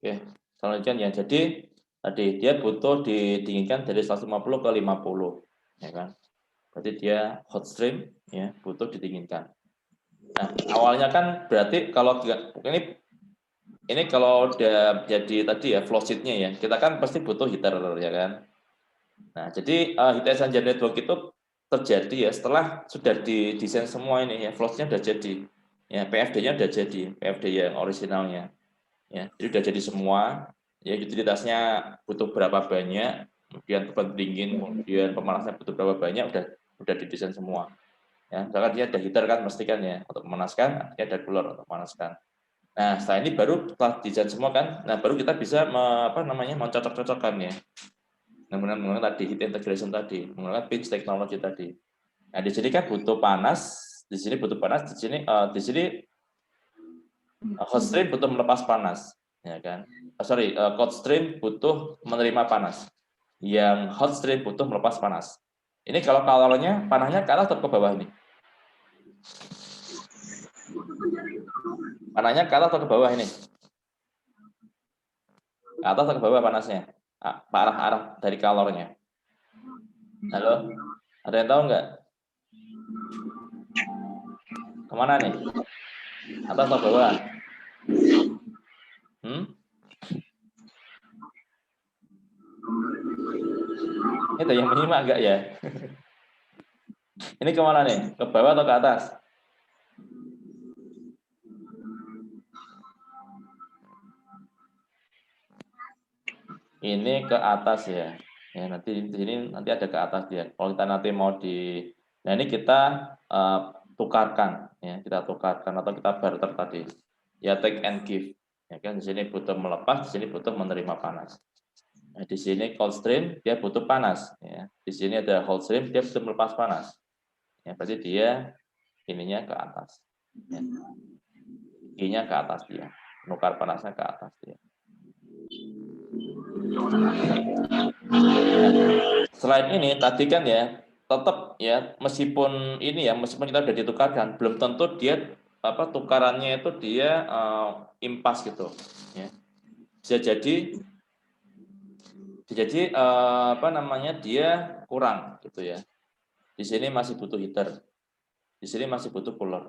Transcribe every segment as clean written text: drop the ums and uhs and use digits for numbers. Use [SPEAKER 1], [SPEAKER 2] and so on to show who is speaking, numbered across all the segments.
[SPEAKER 1] Oke, selanjutnya ya. Jadi tadi dia butuh didinginkan dari 150 ke 50, ya kan? Berarti dia hot stream, ya, butuh didinginkan. Nah, awalnya kan berarti kalau ini kalau udah jadi tadi ya flow sheet-nya ya, kita kan pasti butuh heater ya kan. Nah, jadi heat exchanger network itu terjadi ya setelah sudah didesain semua ini ya, flow sheet-nya udah jadi. Ya, PFD-nya udah jadi, PFD yang originalnya. Ya, jadi udah jadi semua. Ya, utilitasnya butuh berapa banyak, kemudian beban pendingin, kemudian pemanasnya butuh berapa banyak, udah didesain semua. Ya, misalkan dia ada heater kan mesti kan ya untuk memanaskan, dia ada cooler untuk memanaskan. Nah, setelah ini baru setelah desain semua kan, nah baru kita bisa mencocok-cocokkan ya. Menggunakan tadi heat integration tadi, menggunakan pinch technology tadi. Nah, di sini kan butuh panas, di sini butuh panas, di sini hot stream butuh melepas panas, ya kan? Cold stream butuh menerima panas. Yang hot stream butuh melepas panas. Ini kalau kalornya panahnya ke atas atau ke bawah nih? Panahnya ke atas atau ke bawah ini? Ke atas atau ke bawah panasnya? Arah dari kalornya. Halo? Ada yang tahu nggak? Kemana nih? Atas atau bawah? Ini ada yang menyimak nggak ya? Ini kemana nih? Ke bawah atau ke atas? Ini ke atas ya. Ya nanti di sini nanti ada ke atas dia. Kalau kita nanti mau nah ini kita tukarkan ya, kita tukarkan atau kita barter tadi. Ya take and give. Ya kan di sini butuh melepas, di sini butuh menerima panas. Nah, di sini cold stream dia butuh panas ya. Di sini ada hot stream dia butuh melepas panas. Ya berarti dia ininya ke atas. Ya. I-nya ke atas dia. Nukar panasnya ke atas dia. Selain ini tadi kan ya tetap ya meskipun kita sudah ditukarkan belum tentu dia tukarannya itu dia impas gitu ya. Bisa jadi dia kurang gitu ya. Di sini masih butuh heater. Di sini masih butuh cooler.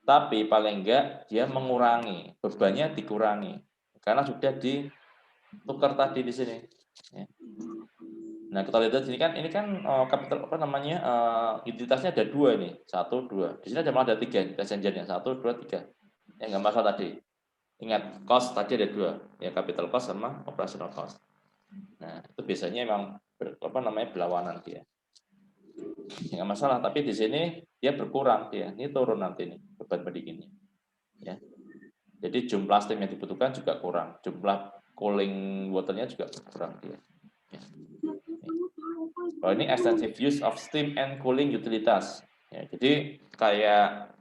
[SPEAKER 1] Tapi paling enggak dia mengurangi, bebannya dikurangi karena sudah ditukar tadi di sini ya. Nah, kita lihat di sini kan, ini kan kapital utilitasnya ada 2 nih, 1, 2. Di sini ada 3 passengernya, 1, 2, 3. Ya nggak masalah tadi. Ingat, cost tadi ada 2, ya capital cost sama operational cost. Nah, itu biasanya memang berlawanan dia. Ya, nggak masalah, tapi di sini dia berkurang dia. Ini turun nanti nih beban pendinginnya. Ya. Jadi jumlah steam yang dibutuhkan juga kurang, jumlah cooling waternya juga kurang dia. Ya. Kalau ini extensive use of steam and cooling utilitas. Ya, jadi kayak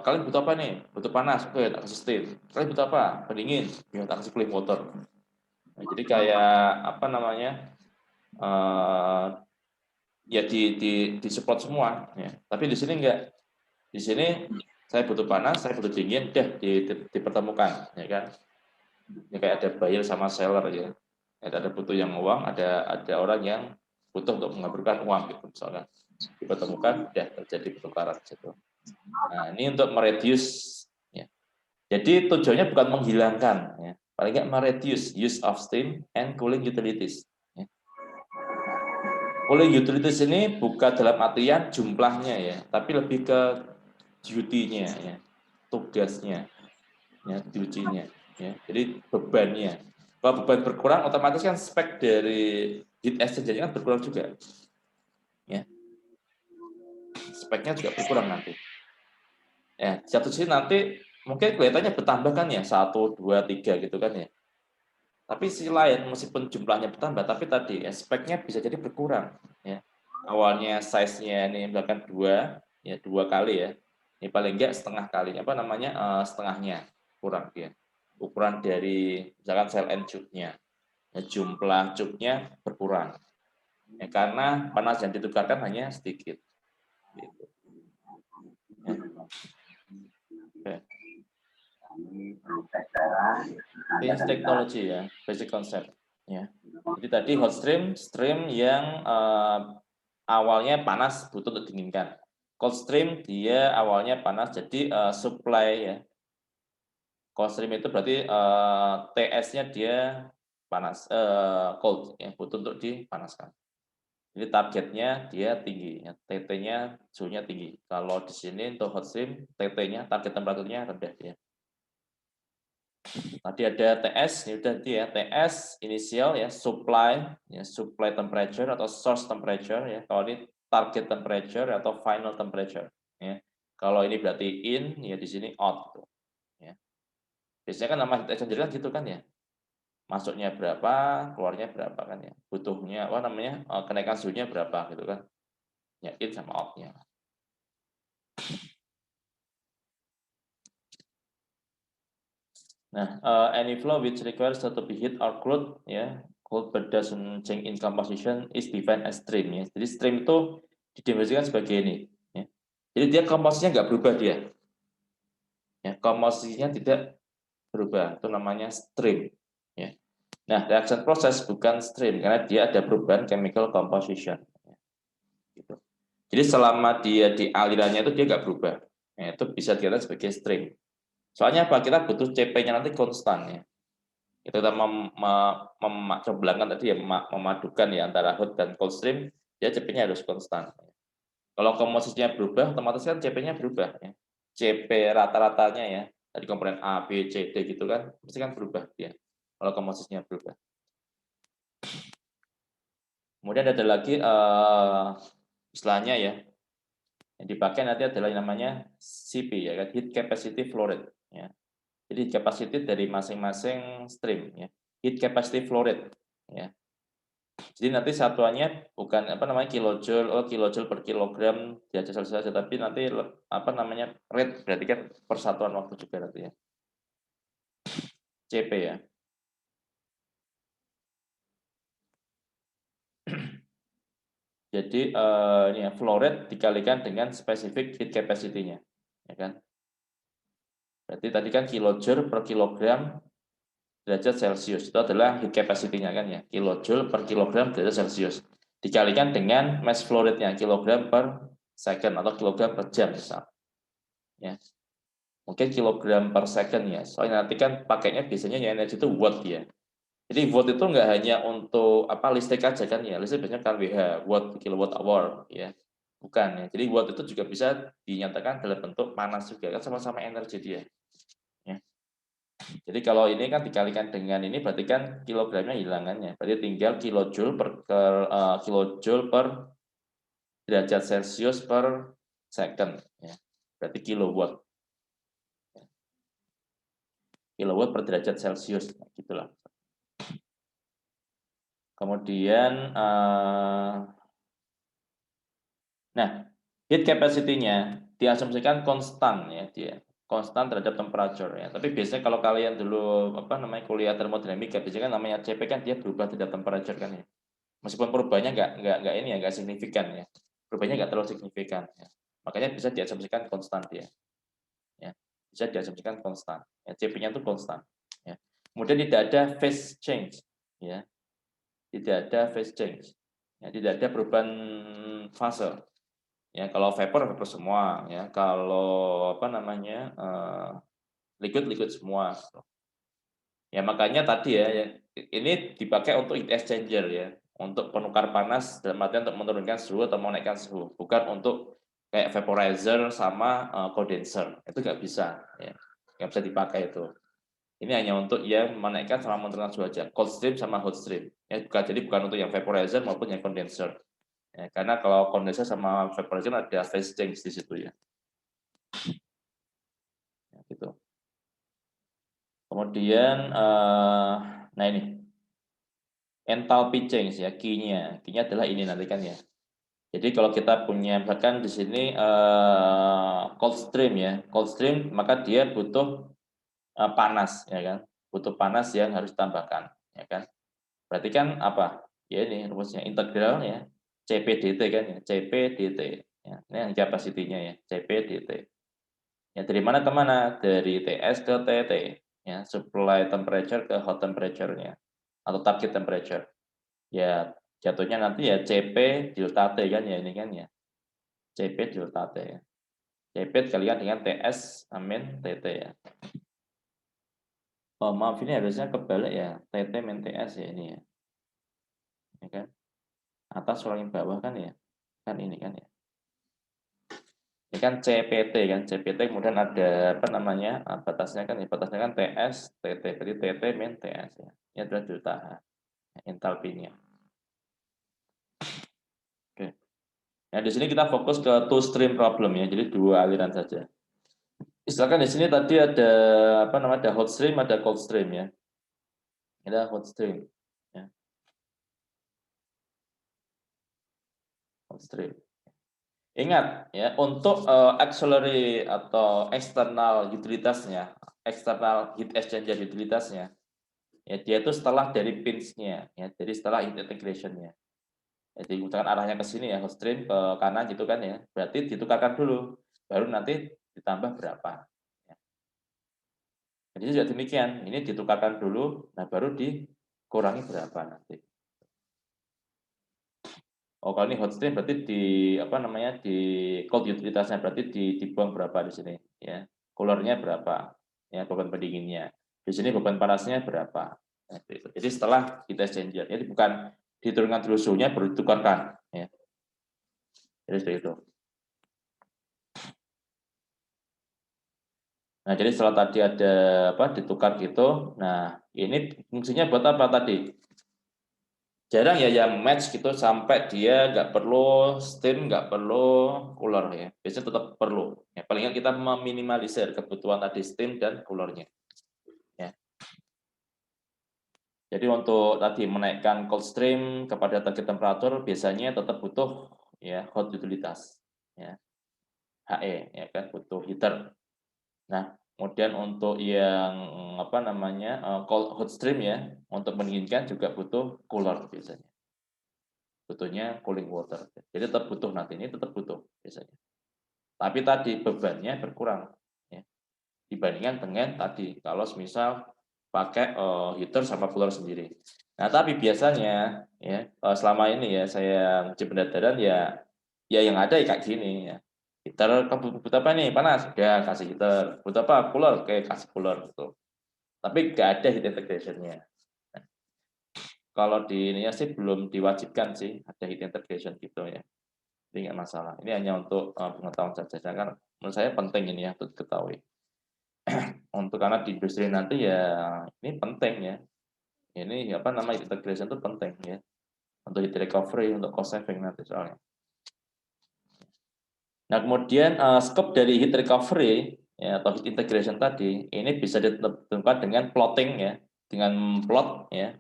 [SPEAKER 1] kalian butuh apa nih? Butuh panas, oke, tak kasih steam. Kalian butuh apa? Pendingin, ya tak kasih cooling water. Nah, jadi kayak ya di support semua. Ya. Tapi di sini enggak. Di sini saya butuh panas, saya butuh dingin, dipertemukan, ya kan? Ya kayak ada buyer sama seller ya. Ada butuh yang uang, ada orang yang butuh untuk mengaburkan uang gitu misalnya. Dipertemukan, terjadi pertukaran gitu. Nah, ini untuk mereduce ya. Jadi tujuannya bukan menghilangkan ya. Paling nggak mereduce use of steam and cooling utilities. Ya. Cooling utilities ini bukan dalam artian jumlahnya ya, tapi lebih ke duty-nya ya, tugasnya, ya, duty-nya ya. Jadi bebannya. Kalau beban berkurang, otomatis kan spek dari heat exchanger kan berkurang juga. Ya. Speknya juga berkurang nanti. Ya, satu sisi nanti mungkin kelihatannya bertambah kan ya, 1, 2, 3 gitu kan ya. Tapi sisi lain, meskipun jumlahnya bertambah, tapi tadi speknya bisa jadi berkurang. Ya. Awalnya size-nya ini misalkan 2, ya 2 kali ya. Ini paling enggak setengah kali, setengahnya kurang dia. Ukuran dari misalkan cell and tube-nya. Ya, jumlah tube-nya berkurang. Ya, karena panas yang ditukarkan hanya sedikit. Gitu. Ya. Oke. Change technology ya, basic concept ya. Jadi tadi hot stream, stream yang awalnya panas butuh untuk dinginkan. Cold stream dia awalnya panas jadi supply ya. Cold stream itu berarti TS-nya dia panas, cold ya, butuh untuk dipanaskan. Jadi targetnya dia tinggi, ya. TT-nya suhunya tinggi. Kalau di sini untuk hot stream, TT-nya target temperaturnya rendah ya. Tadi ada TS, ini udah dia TS inisial ya, supply temperature atau source temperature ya. Kalau ini target temperature atau final temperature ya. Kalau ini berarti in ya, di sini out ya. Biasanya kan nama heat exchanger kan gitu kan ya. Masuknya berapa, keluarnya berapa kan ya. Butuhnya apa namanya? Kenaikan suhunya berapa gitu kan. Ya in sama out-nya. Nah, any flow which requires to be heat or cooled, ya, cooled but doesn't change in composition is defined as stream. Ya. Jadi stream itu didefinisikan sebagai ini. Ya. Jadi dia komposisinya nggak berubah dia. Ya, komposisinya tidak berubah. Itu namanya stream. Ya. Nah, reaction process bukan stream karena dia ada perubahan chemical composition. Ya. Gitu. Jadi selama dia di alirannya itu dia nggak berubah. Ya, itu bisa dikatakan sebagai stream. Soalnya apa? Kita butuh CP-nya nanti konstan ya. Itu kita coba tadi ya, memadukan ya antara hot dan cold stream, dia CP-nya harus konstan. Kalau komposisinya berubah, otomatis kan CP-nya berubah ya. CP rata-ratanya ya, dari komponen A, B, C, D gitu kan, pasti kan berubah dia. Kalau komposisinya berubah. Kemudian ada lagi istilahnya ya, yang dipakai nanti adalah yang namanya CP ya, heat capacity flow rate ya. Jadi capacity dari masing-masing stream ya. Heat capacity flow rate ya. Jadi nanti satuannya bukan apa namanya kilojoule, kilojoule per kilogram derajat Celcius saja, tapi nanti apa namanya rate berarti kan persatuan waktu juga nanti ya. CP ya. Jadi ini ya, flow rate dikalikan dengan spesifik heat capacity-nya, ya kan? Berarti tadi kan kilojoule per kilogram derajat Celcius itu adalah heat capacity-nya kan ya, kilojoule per kilogram derajat Celcius. Dikalikan dengan mass flow rate-nya kilogram per second atau kilogram per jam misal. Ya. Mungkin kilogram per second ya. Soalnya nanti kan pakainya biasanya yang energi itu watt ya. Jadi watt itu nggak hanya untuk apa listrik aja kan ya. Listrik biasanya kan WH, watt kilowatt hour ya. Bukan ya. Jadi watt itu juga bisa dinyatakan dalam bentuk panas juga kan sama-sama energi dia. Ya. Jadi kalau ini kan dikalikan dengan ini berarti kan kilogramnya hilangannya. Berarti tinggal kilojoule per derajat Celcius per second ya. Berarti kilowatt. Kilowatt per derajat Celcius gitulah. Kemudian, nah, heat capacity-nya diasumsikan konstan ya dia, konstan terhadap temperature ya. Tapi biasanya kalau kalian dulu apa namanya kuliah termodinamika, biasanya kan namanya CP kan dia berubah terhadap temperature kan ya. Meskipun perubahannya nggak ini ya, nggak signifikan ya. Perubahannya nggak terlalu signifikan ya. Makanya bisa diasumsikan konstan dia. Ya, bisa diasumsikan konstan. Ya, CP-nya itu konstan. Ya. Kemudian tidak ada phase change. Ya, tidak ada phase change. Ya, tidak ada perubahan fase. Ya, kalau vapor semua. Ya, kalau apa namanya liquid semua. Ya makanya tadi ya, ini dipakai untuk heat exchanger ya, untuk penukar panas dalam artian untuk menurunkan suhu atau menaikkan suhu, bukan untuk kayak vaporizer sama condenser. Itu nggak bisa. Ya, nggak bisa dipakai itu. Ini hanya untuk yang menaikkan sama menurunkan suhu aja, cold stream sama hot stream. Ya, jadi bukan untuk yang vaporizer maupun yang condenser. Ya, karena kalau condenser sama vaporizer ada phase change di situ ya. Ya gitu. Kemudian, nah ini enthalpy change ya, key-nya adalah ini nanti kan ya. Jadi kalau kita punya misalkan di sini cold stream ya, cold stream maka dia butuh panas ya kan, butuh panas yang harus ditambahkan ya kan. Berarti kan apa? Ya ini rumusnya integral ya, Cp dt kan ya, Cp dt. Ya, ini capacity-nya ya, Cp dt. Ya dari mana ke mana? Dari Ts ke Tt. ya, supply temperature ke hot temperature-nya atau target temperature. Ya, jatuhnya nanti ya CP delta T kan ya ini kan ya. CP delta T ya. CP dikalikan dengan TS min TT ya. Oh, maaf ini harusnya kebalik ya. TT min TS ya ini ya. Ya kan? Atas kurangin bawah kan ya. Kan ini kan ya. Ini kan CPT kan. CPT kemudian ada apa namanya? Batasnya kan ya. Batasnya kan TS, TT. Berarti TT min TS ya. Ini adalah delta H. Entalpinya. Oke. Nah, di sini kita fokus ke two stream problem ya. Jadi dua aliran saja. Misalkan di sini tadi ada apa namanya? Ada hot stream, ada cold stream ya. Ini ada hot stream. Ya. Hot stream. Ingat ya, untuk auxiliary atau eksternal utilitasnya, eksternal heat exchanger utilitasnya, ya dia itu setelah dari pins-nya, ya, jadi setelah integration-nya. Jadi misalkan arahnya ke sini ya, hot stream ke kanan gitu kan ya, berarti ditukarkan dulu, baru nanti ditambah berapa. Ya. Jadi juga demikian, ini ditukarkan dulu, nah baru dikurangi berapa nanti. Oh, kalau ini hot stream berarti di apa namanya di cold utilitasnya berarti dibuang berapa di sini ya. Coolernya berapa? Ya, beban pendinginnya. Di sini beban panasnya berapa? Nah, gitu. Jadi setelah kita exchanger, jadi bukan diturunkan dulu suhunya baru ditukarkan ya. Jadi seperti itu. Nah, jadi setelah tadi ada apa ditukar gitu. Nah, ini fungsinya buat apa tadi? Jarang ya yang match gitu sampai dia nggak perlu steam, nggak perlu cooler ya. Biasanya tetap perlu. Ya, palingan kita meminimalisir kebutuhan tadi steam dan coolernya. Ya. Jadi untuk tadi menaikkan cold stream kepada target temperatur biasanya tetap butuh ya hot utilitas. Ya. HE ya kan butuh heater. Nah, kemudian untuk yang apa namanya cold hot stream ya untuk mendinginkan juga butuh cooler biasanya. Butuhnya cooling water. Jadi tetap butuh nanti ini tetap butuh biasanya. Tapi tadi bebannya berkurang ya, dibandingkan dengan tadi kalau misal pakai heater sama cooler sendiri. Nah, tapi biasanya ya selama ini ya saya uji pendadaran ya yang ada ya kayak gini ya. Heater butuh apa nih? Panas. Ya kasih heater. Butuh apa? Cooler. Oke, kasih cooler gitu. Tapi nggak ada heat integration-nya. Kalau di ininya sih belum diwajibkan sih ada heat integration gitu ya. Jadi nggak masalah. Ini hanya untuk pengetahuan saja. Karena menurut saya penting ini ya untuk diketahui. Untuk karena di industri nanti ya ini penting ya. Ini apa nama integration itu penting ya. Untuk heat recovery, untuk cost saving nanti soalnya. Nah kemudian scope dari heat recovery ya, atau heat integration tadi ini bisa ditentukan dengan plotting ya, dengan plot ya,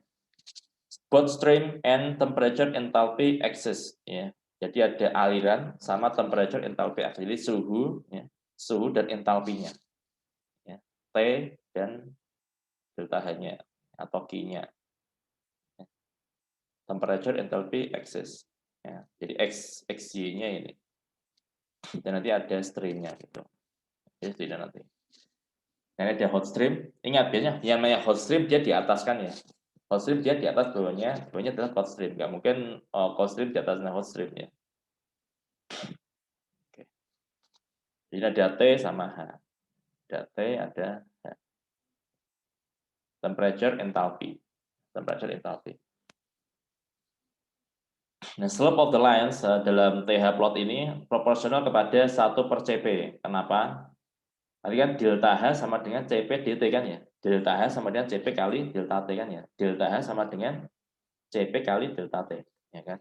[SPEAKER 1] both stream and temperature enthalpy axis ya. Jadi ada aliran sama temperature enthalpy axis. Jadi suhu ya, suhu dan entalpinya ya. T dan delta H-nya atau Q-nya. Ya. Temperature enthalpy axis. Ya. Jadi XY-nya ini. Dan nanti ada stream-nya gitu. Jadi tidak nanti. Nah, ada hot stream. Ingat biasanya yang namanya hot stream dia di atas kan ya. Hot stream dia di atas bawahnya adalah cold stream. Nggak mungkin cold stream di atasnya hot stream ya. Oke. Jadi ada T sama H. Ada T, ada H. Temperature enthalpy. Temperature enthalpy. Nah, slope of the lines dalam TH plot ini proporsional kepada 1/CP. Kenapa? Tadi kan delta H sama dengan CP dt kan ya. Delta H sama dengan CP kali delta T kan ya. Delta H sama dengan CP kali delta T, ya kan?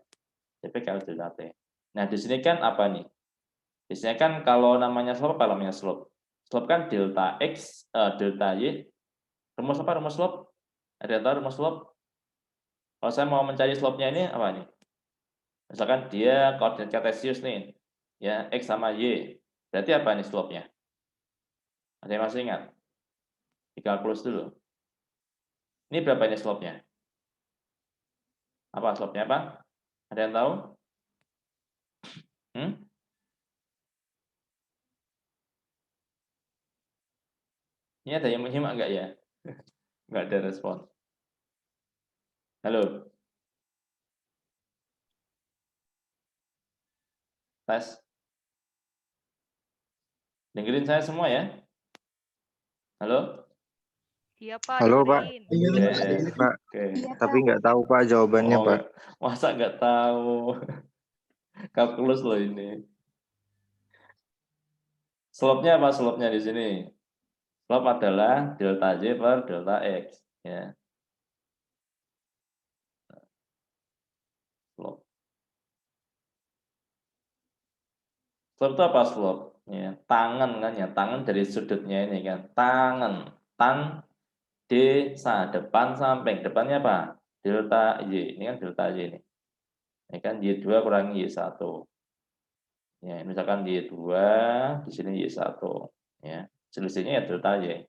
[SPEAKER 1] CP kali delta T. Nah, di sini kan apa nih? Di sini kan kalau namanya slope apa namanya slope? Slope kan delta X, delta Y. Rumus apa rumus slope? Ada yang tahu rumus slope? Kalau saya mau mencari slope-nya ini apa nih? Misalkan dia koordinat kartesius nih, ya X sama Y. Berarti apa nih slope-nya? Ada yang masih ingat? Dikalkulus dulu. Ini berapa ini slope-nya? Apa slope-nya apa? Ada yang tahu? Hmm? Ini ada yang menyimak enggak ya? Nggak ada respon. Halo, tes. Dengerin saya semua ya. Halo?
[SPEAKER 2] Iya Pak,
[SPEAKER 3] Halo Pak,
[SPEAKER 2] dengerin.
[SPEAKER 1] Oke.
[SPEAKER 3] Pak.
[SPEAKER 1] Oke.
[SPEAKER 3] Tapi nggak tahu Pak jawabannya
[SPEAKER 1] Oh,
[SPEAKER 3] Pak.
[SPEAKER 1] masa nggak tahu? Kalkulus loh ini. Slope-nya apa slope-nya di sini? Slope adalah delta J per delta X. Ya, slope. Slope itu apa slope? Ya, tangan kan ya, tangan dari sudutnya ini kan. Tangan, tan D sa depan samping. Depannya apa? Delta Y. Ini kan delta Y ini. Ini kan Y2 kurangi Y1. Ya, misalkan Y2, di sini Y1. Ya, selisihnya ya delta Y.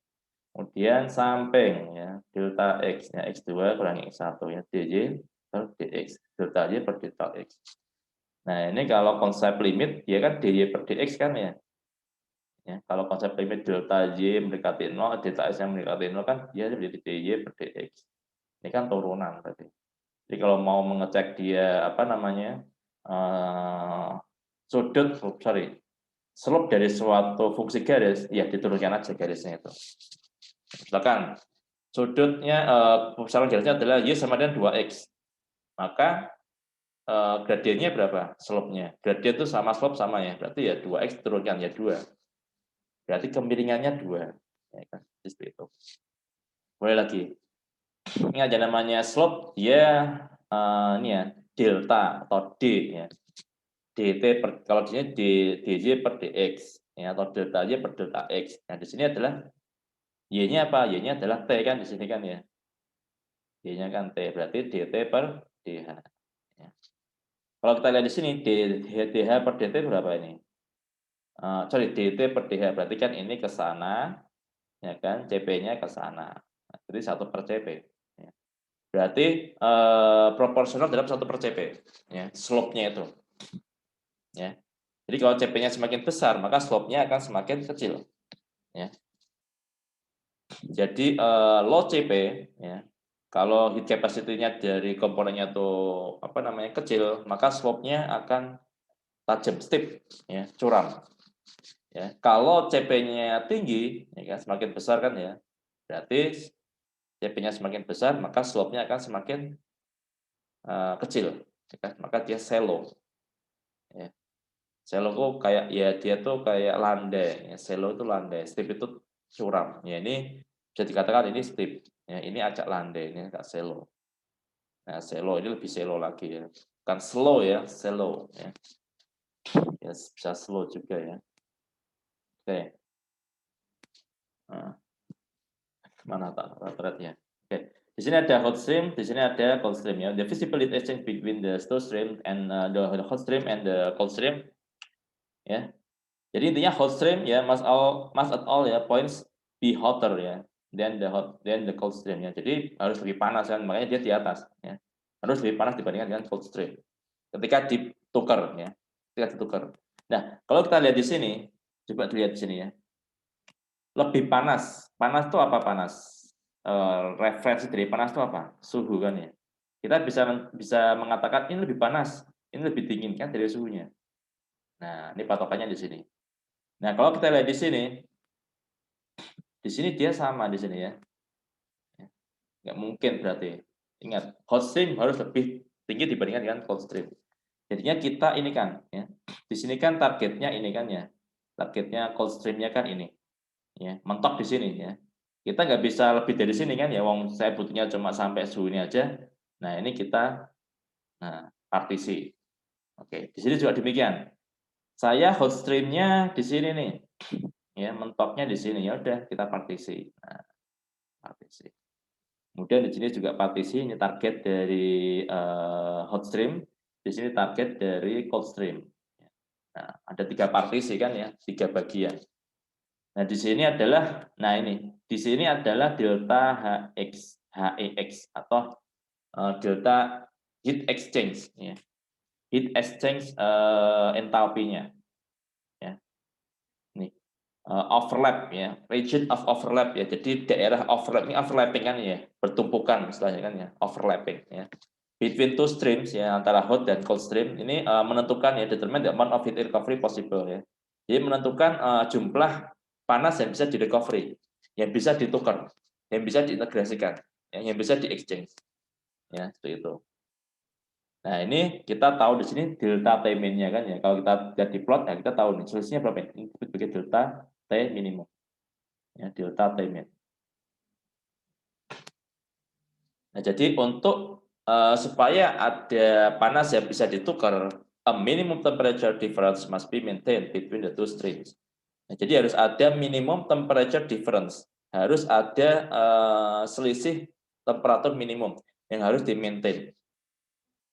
[SPEAKER 1] Kemudian samping ya, delta X ya, X2 kurangi X1 ya, DJ per DX, delta Y per delta X. Nah, ini kalau konsep limit dia kan DY per DX kan ya. Ya, kalau konsep limit delta Y mendekati 0, delta X yang mendekati 0 kan dia jadi DY per DX. Ini kan turunan berarti. Jadi kalau mau mengecek dia apa namanya? Sudut, slope dari suatu fungsi garis, ya diturunkan aja garisnya itu. Misalkan sudutnya, pusaran garisnya adalah Y sama dengan 2X. Maka gradiennya berapa? Slope-nya. Gradien itu sama slope sama ya. Berarti ya 2X turunkan ya 2. Berarti kemiringannya 2. Ya kan? Seperti itu. Boleh lagi. Ini ada namanya slope, dia ini ya, delta atau D ya. DT per, kalau di sini DJ per DX ya, atau delta Y per delta X. Nah, di sini adalah Y-nya apa? Y-nya adalah T kan di sini kan ya. Y-nya kan T, berarti DT per DH. Ya. Kalau kita lihat di sini, DH per DT berapa ini? Sorry, DT per DH, berarti kan ini ke sana, ya kan? CP-nya ke sana. Nah, jadi 1 per CP. Ya. Berarti proporsional dalam 1 per CP. Ya, slope-nya itu. Ya. Jadi kalau CP-nya semakin besar, maka slope-nya akan semakin kecil. Ya. Jadi low CP, ya, kalau heat capacity-nya dari komponennya tuh apa namanya kecil, maka slope-nya akan tajam, steep, ya, curam. Ya, kalau CP-nya tinggi, ya kan, semakin besar kan ya, berarti CP-nya semakin besar, maka slope-nya akan semakin kecil, ya kan? Maka dia shallow. Ya. Shallow itu kayak ya dia tuh kayak landai, ya. Shallow itu landai, steep itu curam. Ya ini bisa dikatakan ini steep. Ya, ini agak landai, ini agak shallow. Nah, shallow ini lebih shallow lagi ya. Bukan slow ya, shallow ya. Ya bisa slow juga ya. Oke. Nah, mana tak rate-nya? Oke. Di sini ada hot stream, di sini ada cold stream ya. The visible heat exchange between the slow stream and the hot stream and the cold stream ya. Jadi intinya hot stream ya must at all ya points be hotter ya than the cold stream ya. Jadi harus lebih panas kan, makanya dia di atas ya. Harus lebih panas dibandingkan dengan cold stream. Ketika ditukar ya. Ketika ditukar. Nah, kalau kita lihat di sini, coba dilihat di sini ya. Lebih panas. Panas itu apa panas? Referensi dari panas itu apa? Suhu kan ya. Kita bisa mengatakan ini lebih panas, ini lebih dingin kan dari suhunya. Nah, ini patokannya di sini. Nah, kalau kita lihat di sini dia sama di sini ya. Nggak mungkin berarti. Ingat, hot stream harus lebih tinggi dibandingkan dengan cold stream. Jadinya kita ini kan, ya. Di sini kan targetnya ini kan ya. Targetnya cold stream-nya kan ini. Ya, mentok di sini ya. Kita nggak bisa lebih dari sini kan ya. Wong saya butuhnya cuma sampai suhu ini aja. Nah, ini kita partisi. Oke, di sini juga demikian. Saya hot stream-nya di sini nih. Ya, mentoknya di sini. Ya udah, kita partisi. Nah, partisi. Kemudian di sini juga partisi, ini target dari hot stream, di sini target dari cold stream. Nah, ada 3 partisi kan ya, 3 bagian. Nah, di sini adalah, nah ini, di sini adalah delta HEX atau delta heat exchange, ya. Heat exchange entalpinya, ya. Nih, overlap ya, region of overlap ya. Jadi daerah overlap ini overlapping kan ya, bertumpukan istilahnya kan ya, overlapping ya. Between two streams ya, antara hot dan cold stream ini menentukan ya, determine the amount of heat recovery possible ya. Jadi menentukan jumlah panas yang bisa di-recovery, yang bisa ditukar, yang bisa diintegrasikan, yang bisa di-exchange. Ya, seperti itu. Nah, ini kita tahu di sini delta T min-nya kan ya. Kalau kita lihat di plot ya kita tahu nih selisihnya berapa ini sebagai delta T minimum. Ya, delta T min. Nah, jadi untuk supaya ada panas yang bisa ditukar, a minimum temperature difference must be maintained between the two streams. Nah, jadi harus ada minimum temperature difference, harus ada selisih temperatur minimum yang harus di-maintain.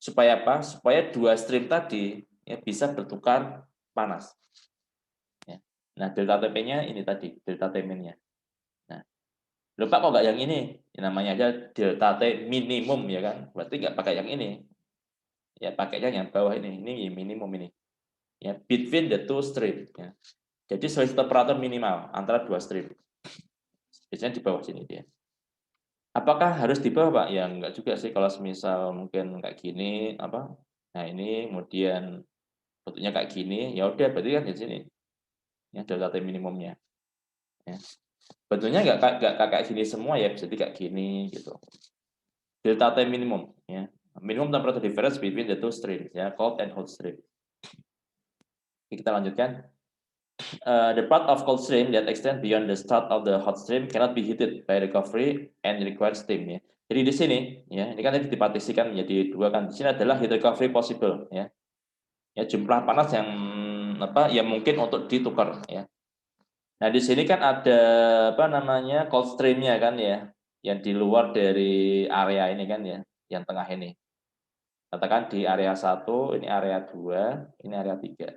[SPEAKER 1] Supaya apa? Supaya dua stream tadi ya, bisa bertukar panas. Ya. Nah, delta Tp-nya ini tadi, delta T min-nya. Nah, lupa kok nggak yang ini? Ya, namanya aja delta T minimum ya kan? Berarti nggak pakai yang ini. Ya, pakainya yang bawah ini. Ini minimum ini. Ya, between the two stream. Ya. Jadi selisih temperatur minimal antara dua stream. Biasanya di bawah sini dia. Apakah harus di bawah, Pak? Ya enggak juga sih kalau semisal mungkin kayak gini apa? Nah, ini kemudian bentuknya kayak gini, ya udah berarti kan di sini. Ya delta T minimumnya. Ya. Bentuknya enggak kayak gini semua ya, bisa kayak gini gitu. Delta T minimum ya. Minimum temperature difference between the two streams ya, cold and hot stream. Oke, kita lanjutkan. The part of cold stream that extend beyond the start of the hot stream cannot be heated by recovery and require steam ya. Jadi di sini ya, ini kan dipartisikan menjadi dua kan. Di sini adalah heat recovery possible ya. Ya jumlah panas yang apa yang mungkin untuk ditukar ya. Nah, di sini kan ada apa namanya cold stream-nya kan ya, yang di luar dari area ini kan ya, yang tengah ini. Katakan di area 1, ini area 2, ini area 3.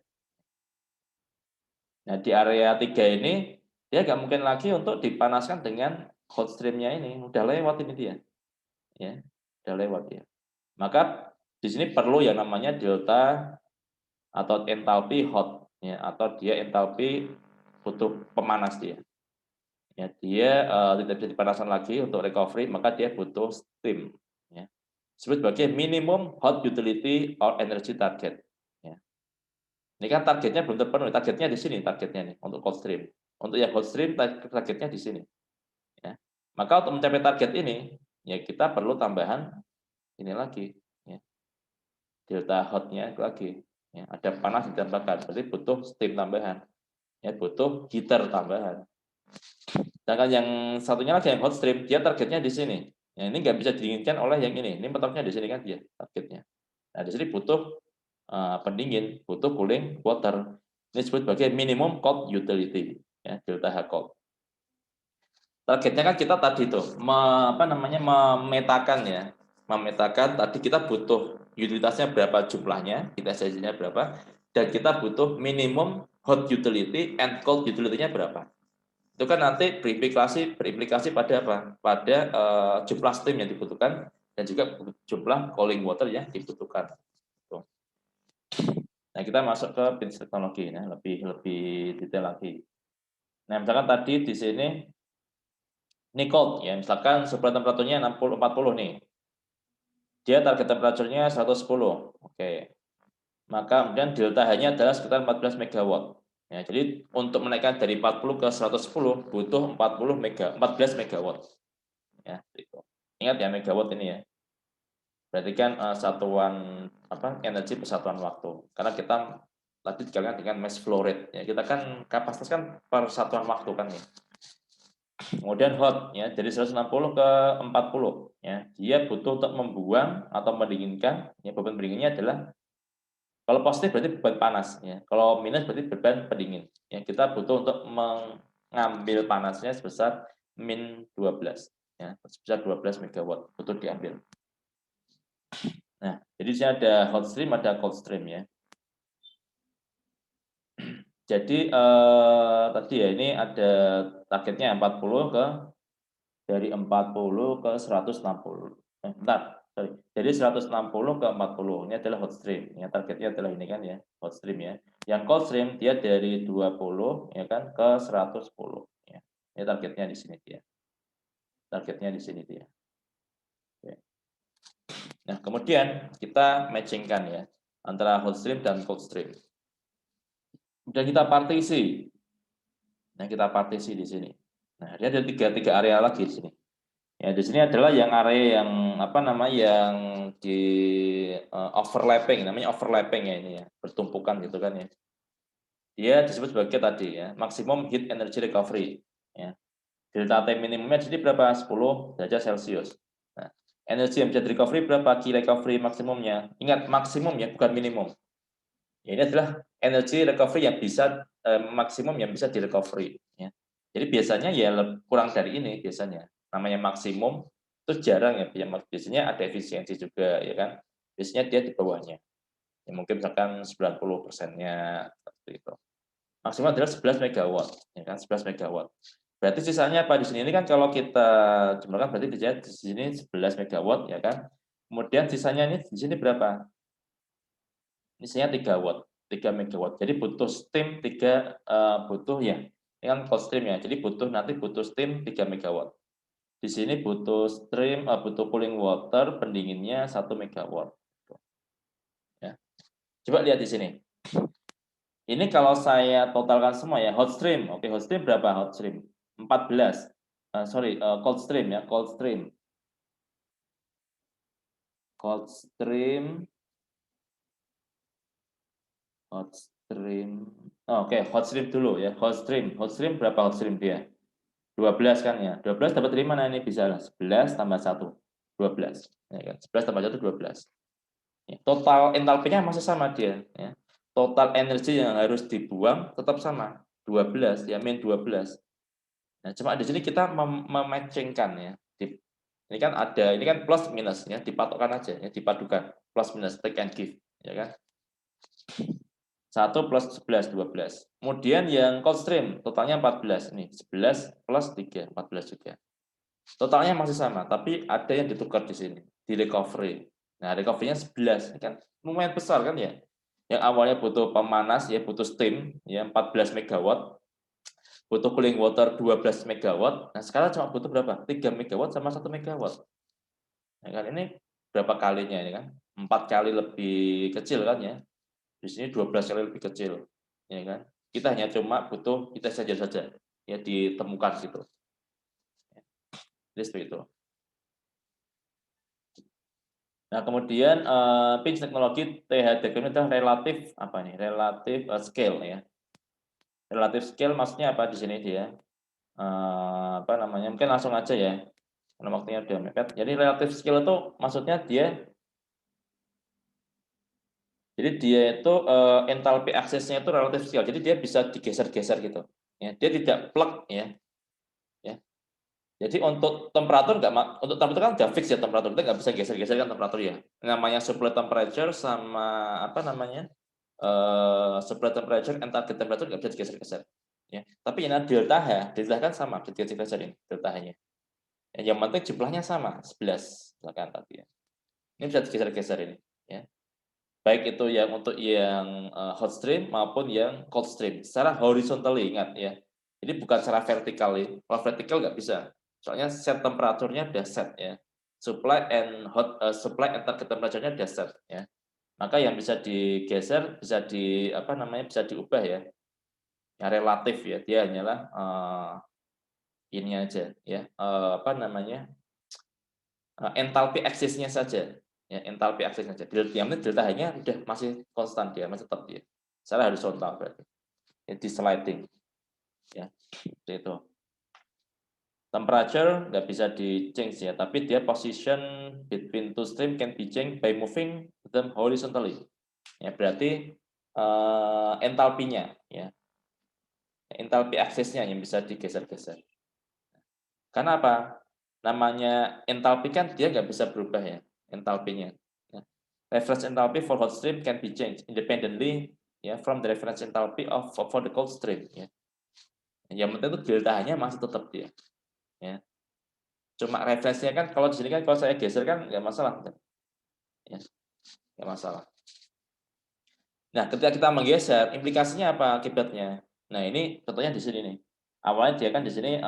[SPEAKER 1] Nah, di area 3 ini dia nggak mungkin lagi untuk dipanaskan dengan hot stream-nya ini, udah lewat ini dia. Ya, udah lewat ya. Maka di sini perlu yang namanya delta atau enthalpy hot ya, atau dia enthalpy butuh pemanas dia. Ya, dia tidak bisa dipanaskan lagi untuk recovery, maka dia butuh steam. Ya. Disebut sebagai minimum hot utility or energy target. Ya. Ini kan targetnya belum terpenuhi, targetnya di sini targetnya nih untuk cold stream. Untuk yang hot stream targetnya di sini. Ya. Maka untuk mencapai target ini, ya kita perlu tambahan ini lagi. Ya. Delta hotnya lagi. Ya. Ada panas ditambahkan, berarti butuh steam tambahan. Ya, butuh heater tambahan. Sedangkan yang satunya lagi yang hot stream, dia targetnya di sini. Ya, ini nggak bisa diinginkan oleh yang ini. Ini metoknya di sini kan dia targetnya. Nah, di sini butuh pendingin, butuh cooling water. Ini disebut sebagai minimum cold utility, ya, delta H cold. Targetnya kan kita tadi tuh memetakan ya, memetakan tadi kita butuh utilitasnya berapa jumlahnya, kita sajinya berapa, dan kita butuh minimum hot utility and cold utility-nya berapa. Itu kan nanti berimplikasi pada apa? Pada jumlah steam yang dibutuhkan dan juga jumlah cooling water yang dibutuhkan. Tuh. Nah, kita masuk ke bisnis teknologi ya, lebih detail lagi. Nah, misalkan tadi di sini ini cold ya, misalkan supply temperaturnya 40 nih. Dia target temperaturnya 110. Oke. Maka kemudian delta H-nya adalah sekitar 14 megawatt. Ya, jadi untuk menaikkan dari 40 ke 110 butuh 14 megawatt. Ya, itu. Ingat ya megawatt ini ya. Berarti kan satuan apa energi persatuan waktu. Karena kita tadi dikalikan dengan mass flow rate ya. Kita kan kapasitas kan per satuan waktu kan ya. Kemudian hot ya dari 160 ke 40 ya. Dia butuh untuk membuang atau mendinginkan ya, beban pendinginnya adalah kalau positif berarti beban panas ya. Kalau minus berarti beban pendingin. Ya, kita butuh untuk mengambil panasnya sebesar min 12 ya, sebesar 12 megawatt butuh diambil. Nah, jadi di sini ada hot stream, ada cold stream ya. Jadi tadi ya ini ada targetnya 40 ke dari 40 ke 160. Bentar, sorry. Jadi 160 ke 40 ini adalah hot stream. Ya, targetnya adalah ini kan ya, hot stream ya. Yang cold stream dia dari 20 ya kan ke 110 ya. Ini targetnya di sini dia. Targetnya di sini dia. Oke. Nah, kemudian kita matchingkan ya antara hot stream dan cold stream. Kemudian kita partisi. Nah, kita partisi di sini. Nah, dia ada tiga area lagi di sini. Ya, di sini adalah yang area yang apa namanya yang di overlapping, namanya overlapping ya ini ya, bertumpukan gitu kan ya. Dia disebut sebagai tadi ya, maximum heat energy recovery ya. Delta T minimumnya jadi berapa? 10 derajat Celcius. Nah, energi yang bisa di recovery berapa? Key recovery maksimumnya. Ingat maksimum ya, bukan minimum. Ya, ini adalah energi recovery yang bisa maksimum yang bisa di recovery ya. Jadi biasanya ya kurang dari ini biasanya. Namanya maksimum itu jarang ya, biasanya ada efisiensi juga ya kan. Biasanya dia di bawahnya. Ya, mungkin misalkan 90%-nya seperti itu. Maksimal adalah 11 megawatt ya kan, 11 megawatt. Berarti sisanya apa di sini? Ini kan kalau kita jumlahkan berarti di sini 11 megawatt ya kan. Kemudian sisanya ini di sini berapa? Isinya 3 watt, 3 megawatt. Jadi butuh steam 3 butuh ya. Ini kan cold stream ya. Jadi butuh steam 3 megawatt. Di sini butuh stream butuh cooling water pendinginnya 1 megawatt. Ya. Coba lihat di sini. Ini kalau saya totalkan semua ya, hot stream. Oke, hot stream berapa hot stream? 14. Cold stream ya, cold stream. Cold stream, hot stream. Oke, hot stream dulu ya, hot stream. Hot stream berapa hot stream dia? 12 kan ya. 12 dapat dari mana ini? Bisa 11 tambah 1. 12. Ya kan? 11 tambah 1 12. Ya, total entalpinya masih sama dia ya. Total energi yang harus dibuang tetap sama. 12 ya, min 12. Nah, cuma di sini kita mematchingkan ya. Ini kan ada, ini kan plus minus ya, dipatokkan aja ya, dipadukan. Plus minus take and give, ya kan? 1 plus 11 12. Kemudian yang cold stream totalnya 14 nih, 11 plus 3 14 juga. Totalnya masih sama, tapi ada yang ditukar di sini, di recovery. Nah, recovery-nya 11, ini kan lumayan besar kan ya. Yang awalnya butuh pemanas ya, butuh steam ya 14 megawatt, butuh cooling water 12 megawatt. Nah, sekarang cuma butuh berapa? 3 megawatt sama 1 megawatt. Ya kan ini berapa kalinya ini kan? 4 kali lebih kecil kan ya. Di sini 12 kali lebih kecil. Ya kan? Kita hanya cuma butuh kita saja ya ditemukan gitu. Jadi seperti itu. Nah, kemudian pinch teknologi THD itu adalah relatif apa nih? Relatif scale ya. Relatif scale maksudnya apa di sini dia? Apa namanya? Mungkin langsung aja ya. Karena waktunya udah mepet. Jadi relatif scale itu maksudnya dia itu entalpi aksesnya itu relatif scale. Jadi dia bisa digeser-geser gitu. Ya, dia tidak plug ya. Ya. Jadi untuk temperatur untuk temperatur kan udah fix ya temperatur, kita nggak bisa geser-geser kan temperatur ya. Namanya supply temperature sama apa namanya supply temperature and target temperature nggak bisa digeser-geser. Ya. Tapi yang delta kan sama, digeser-geserin delta-nya. Yang penting jumlahnya sama 11 misalkan tadi ya. Ini bisa digeser-geser ini. Ya. Baik itu yang untuk yang hot stream maupun yang cold stream. Secara horizontally ingat ya. Jadi bukan secara vertikal ya. Kalau vertikal nggak bisa. Soalnya set temperaturnya udah set ya. Supply and target temperaturenya udah set ya. Maka yang bisa digeser bisa diubah ya. Yang relatif ya. Dia hanyalah ini aja ya. Entalpi aksesnya saja. Ya, entalpi aksesnya saja. Delta hanya udah masih konstan dia, masih tetap dia. Secara horizontal berarti. Jadi sliding. Ya, seperti itu. Temperature nggak bisa di change ya, tapi dia position between two stream can be changed by moving them horizontally. Ya, berarti entalpinya ya. Entalpi aksesnya yang bisa digeser-geser. Karena apa? Namanya entalpi kan dia nggak bisa berubah ya, entalpinya. Ya. Reference enthalpy for hot stream can be changed independently ya from the reference enthalpy for the cold stream ya. Yang penting itu delta-nya masih tetap dia. Ya. Cuma referensinya kan kalau di sini kan kalau saya geser kan nggak masalah. Ya. Nggak masalah. Nah, ketika kita menggeser, implikasinya apa akibatnya? Nah, ini contohnya di sini nih. Awalnya dia kan di sini,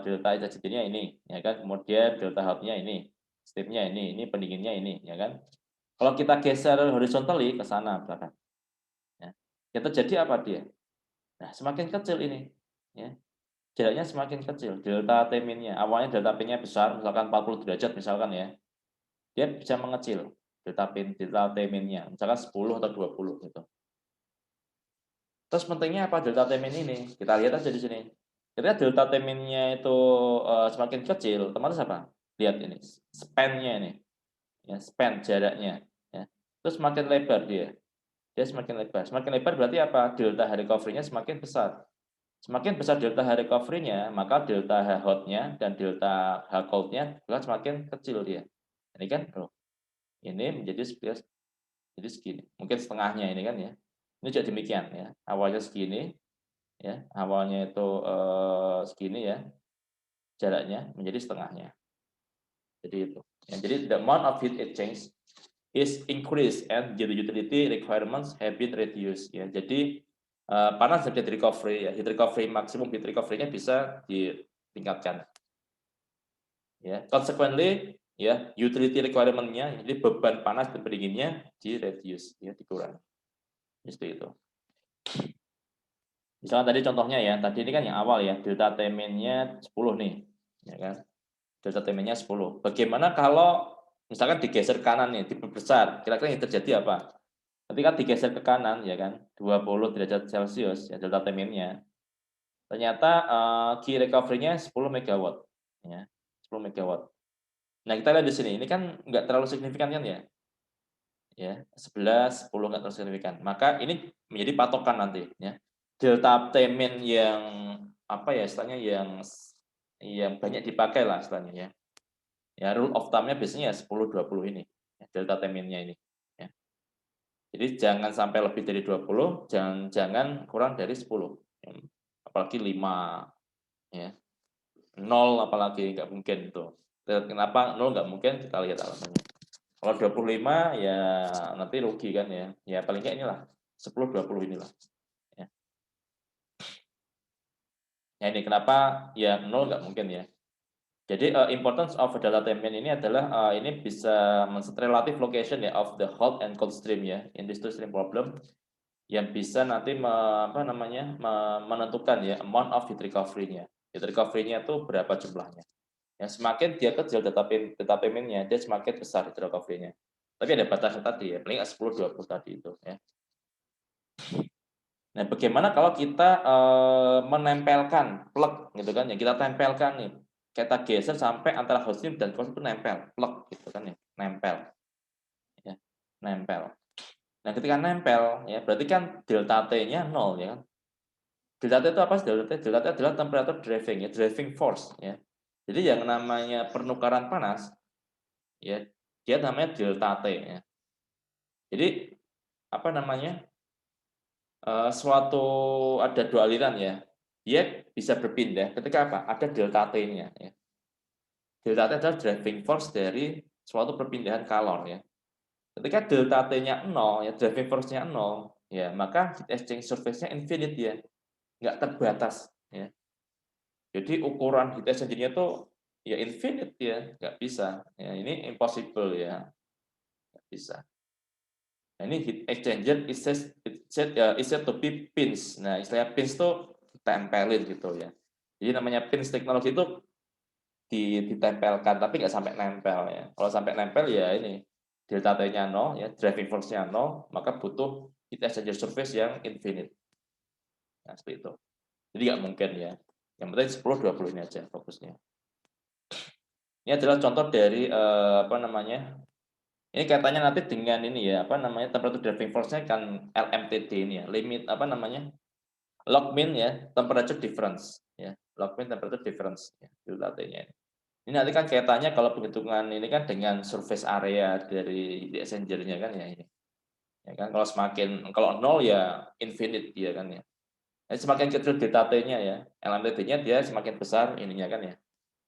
[SPEAKER 1] delta intensity-nya ini, ya kan, kemudian delta H-nya ini, steam-nya ini pendinginnya ini, ya kan. Kalau kita geser horizontally ke sana misalkan, ya, yang terjadi apa dia? Nah, semakin kecil ini, ya, jaraknya semakin kecil, delta T min-nya. Awalnya delta P-nya besar, misalkan 40 derajat misalkan ya, dia bisa mengecil delta T min-nya, misalkan 10 atau 20 gitu. Terus pentingnya apa delta T min ini? Kita lihat aja di sini. Ketika delta T min-nya itu, semakin kecil, otomatis apa? Lihat ini, span-nya ini, ya, span jaraknya, ya. Terus semakin lebar dia semakin lebar. Semakin lebar berarti apa? Delta H recovery-nya semakin besar. Semakin besar delta H recovery-nya, maka delta H hot-nya dan delta H cold-nya juga semakin kecil dia. Ini kan, ini menjadi jadi segini. Mungkin setengahnya ini kan ya. Ini juga demikian ya. Awalnya segini, ya, awalnya itu, segini ya, jaraknya menjadi setengahnya. Jadi itu. Ya, jadi the amount of heat exchange is increased and the utility requirements have been reduced ya. Jadi panas heat recovery ya, heat recovery maksimum heat recovery-nya bisa ditingkatkan. Ya, consequently ya utility requirement-nya jadi beban panas dan pendinginnya di reduce ya, dikurangi. Seperti itu. Misalnya tadi contohnya ya, tadi ini kan yang awal ya, delta T min-nya 10 nih, ya kan. Delta T min-nya 10. Bagaimana kalau misalkan digeser ke kanan nih, diperbesar, kira-kira yang terjadi apa? Ketika digeser ke kanan ya kan, 20 derajat Celcius ya delta T min-nya. Ternyata key recovery-nya 10 megawatt ya, 10 megawatt. Nah, kita lihat di sini, ini kan nggak terlalu signifikan kan ya? Ya, 11, 10 nggak terlalu signifikan. Maka ini menjadi patokan nanti ya. Delta T min yang apa ya istilahnya yang banyak dipakai lah istilahnya ya. Ya rule of thumb-nya biasanya ya 10 20 ini, ya, delta T min-nya ini ya. Jadi jangan sampai lebih dari 20, jangan kurang dari 10. Ya. Apalagi 5 ya. 0 apalagi nggak mungkin itu. Kenapa 0 nggak mungkin kita lihat alasannya. Kalau 25 ya nanti rugi kan ya. Ya paling nggak inilah 10 20 inilah ya. Ya ini kenapa ya 0 nggak mungkin ya. Jadi importance of delta T min ini adalah ini bisa men-set relative location ya of the hot and cold stream ya in this two stream problem yang bisa nanti menentukan ya amount of heat recovery-nya. Heat recovery-nya itu berapa jumlahnya. Ya, semakin dia kecil delta P min-nya, dia semakin besar heat recovery-nya. Tapi ada batasnya tadi ya, paling 10 20 tadi itu ya. Nah, bagaimana kalau kita menempelkan plug gitu kan ya, kita tempelkan nih, kita geser sampai antara hot stream dan cold stream itu nempel, plug gitu kan ya, nempel, ya, nempel. Nah, ketika nempel ya, berarti kan delta T-nya 0 ya kan. Delta T itu apa sih? Delta T adalah temperature driving ya, driving force ya. Jadi yang namanya pernukaran panas ya, dia namanya delta T ya. Jadi apa namanya? Suatu ada dua aliran ya, dia bisa berpindah ketika apa? Ada delta T-nya ya. Delta T adalah driving force dari suatu perpindahan kalor ya. Ketika delta T-nya 0 ya, driving force-nya 0 ya, maka heat exchange surface-nya infinite ya, nggak terbatas ya. Jadi ukuran heat exchange-nya tuh ya infinite ya, nggak bisa. Ya, ini impossible ya, nggak bisa. Nah, ini heat exchanger is said to be pins. Nah, istilah pins tuh ditempelin gitu ya. Jadi namanya pins teknologi itu ditempelkan, tapi nggak sampai nempel ya. Kalau sampai nempel ya ini delta T-nya 0 ya, driving force-nya 0, maka butuh heat exchanger surface yang infinite. Nah, seperti itu. Jadi nggak mungkin ya. Yang penting 10 20 ini aja fokusnya. Ini adalah contoh dari apa namanya? Ini kaitannya nanti dengan ini ya, apa namanya? Temperature driving force-nya kan LMTD ini ya, limit apa namanya? Log mean ya, temperature difference ya. Log mean temperature difference ya, delta T-nya ini. Ini nanti kan kaitannya kalau penghitungan ini kan dengan surface area dari heat exchanger-nya kan ya ini. Ya kan kalau kalau 0 ya infinite dia kan ya. Semakin kecil delta T-nya ya, LMTD-nya dia semakin besar ininya kan ya.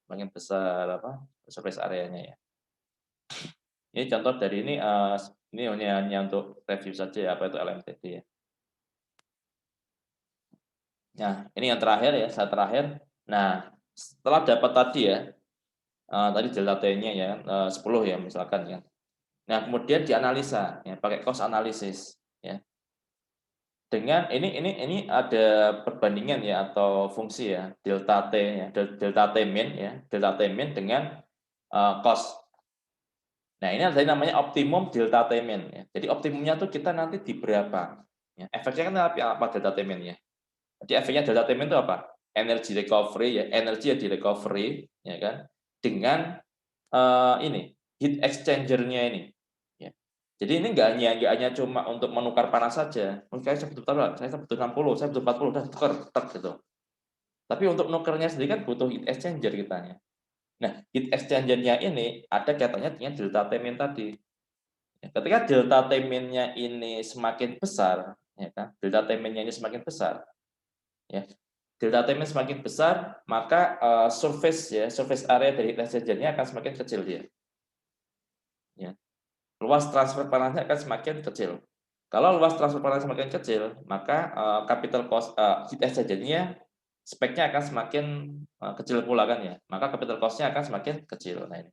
[SPEAKER 1] Semakin besar apa? Surface area-nya ya. Ini contoh dari ini Ini hanya untuk review saja apa itu LMTD ya. Nah, ini yang terakhir ya, saat terakhir. Nah, setelah dapat tadi ya, tadi delta T-nya ya 10 ya misalkan ya. Nah, kemudian dianalisa ya, pakai cost analysis ya. Dengan ini ada perbandingan ya atau fungsi ya, delta T ya, delta T min ya, delta T min dengan cost. Nah, ini ada yang namanya optimum delta T min ya. Jadi optimumnya tuh kita nanti di berapa? Ya, efeknya kan apa delta T min ya? Jadi efeknya delta T min itu apa? Energy recovery ya, energi ya di recovery ya kan, dengan ini heat exchanger-nya ini. Ya. Jadi ini nggak hanya cuma untuk menukar panas saja. Mungkin saya butuh berapa? Saya butuh 60, saya butuh 40, udah tukar tak gitu. Tapi untuk nukernya sendiri kan butuh heat exchanger kitanya. Nah, heat exchanger-nya ini ada kaitannya dengan delta T min tadi. Ya, ketika delta T min-nya ini semakin besar, ya kan? Delta T min-nya ini semakin besar, ya. Delta T min semakin besar, maka surface area dari heat exchanger-nya akan semakin kecil dia. Ya. Luas transfer panasnya akan semakin kecil. Kalau luas transfer panas semakin kecil, maka capital cost heat exchanger-nya speknya akan semakin kecil pula kan ya. Maka capital cost-nya akan semakin kecil. Nah ini,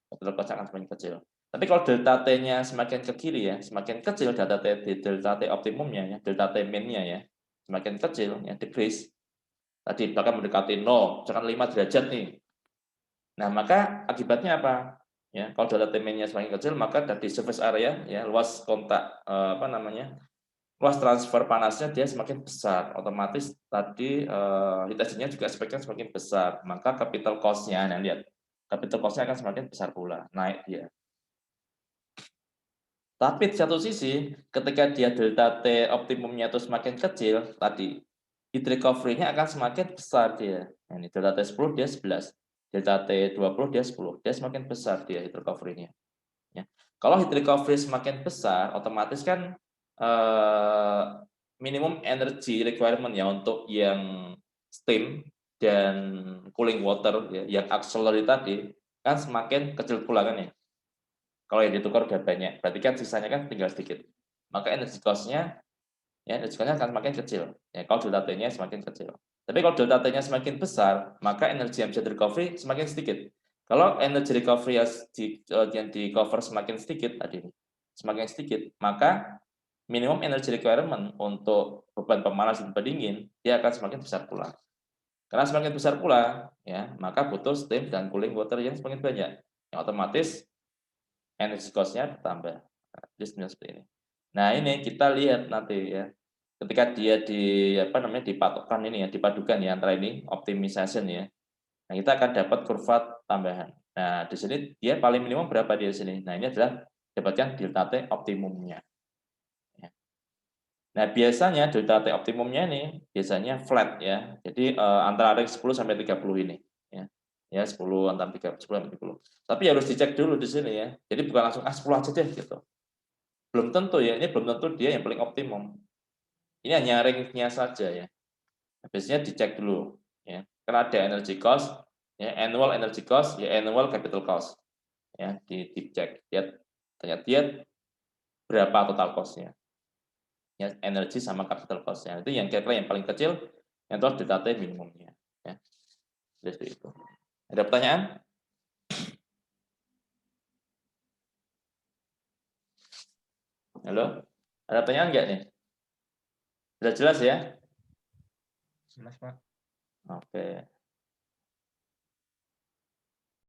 [SPEAKER 1] capital cost akan semakin kecil. Tapi kalau delta T-nya semakin ke kiri ya, semakin kecil delta T optimumnya ya, delta T min-nya ya, semakin kecil ya, decrease. Tadi bahkan mendekati 0, misalkan 5 derajat nih. Nah, maka akibatnya apa? Ya, kalau delta T min-nya semakin kecil, maka dari surface area ya, luas kontak luas transfer panasnya dia semakin besar. Otomatis tadi heat exchanger juga speknya semakin besar. Maka capital cost-nya, nah lihat, capital cost-nya akan semakin besar pula, naik dia. Tapi di satu sisi, ketika dia delta T optimumnya itu semakin kecil, tadi heat recovery-nya akan semakin besar dia. Nah, ini delta T 10 dia 11, delta T 20 dia 10, dia semakin besar dia heat recovery-nya. Ya. Kalau heat recovery semakin besar, otomatis kan minimum energy requirement ya untuk yang steam dan cooling water ya, yang auxiliary tadi kan semakin kecil pula kan ya. Kalau yang ditukar udah banyak, berarti kan sisanya kan tinggal sedikit. Maka energy cost-nya ya energy cost-nya akan semakin kecil. Ya, kalau delta T-nya semakin kecil. Tapi kalau delta T-nya semakin besar, maka energi yang bisa di-recovery semakin sedikit. Kalau energi recovery yang di-cover semakin sedikit tadi, semakin sedikit, maka minimum energy requirement untuk beban pemanas dan pendingin dia akan semakin besar pula. Karena semakin besar pula, ya maka butuh steam dan cooling water yang semakin banyak. Yang otomatis energy cost-nya bertambah. Nah, seperti ini. Nah, ini kita lihat nanti ya. Ketika dia dipatokkan ini ya, dipadukan ya antara ini optimization ya. Nah, kita akan dapat kurva tambahan. Nah, di sini dia paling minimum berapa di sini? Nah, ini adalah dapatkan delta T optimumnya. Ya. Nah, biasanya delta T optimumnya ini biasanya flat ya. Jadi antara range 10 sampai 30 ini ya. Ya, 10 antara 10 sampai 30. Tapi harus dicek dulu di sini ya. Jadi bukan langsung 10 aja deh gitu. Belum tentu ya, ini belum tentu dia yang paling optimum. Ini hanya range-nya saja ya. Biasanya dicek dulu ya. Karena ada energy cost, ya annual energy cost, ya annual capital cost. Ya, dicek. Lihat tanya dia berapa total cost-nya. Ya, energi sama capital cost-nya. Itu yang kira-kira yang paling kecil, yang terus delta T minimumnya. Ya. Jadi itu. Ada pertanyaan? Halo? Ada pertanyaan nggak nih? Sudah jelas ya?
[SPEAKER 2] Jelas, Pak.
[SPEAKER 1] Oke.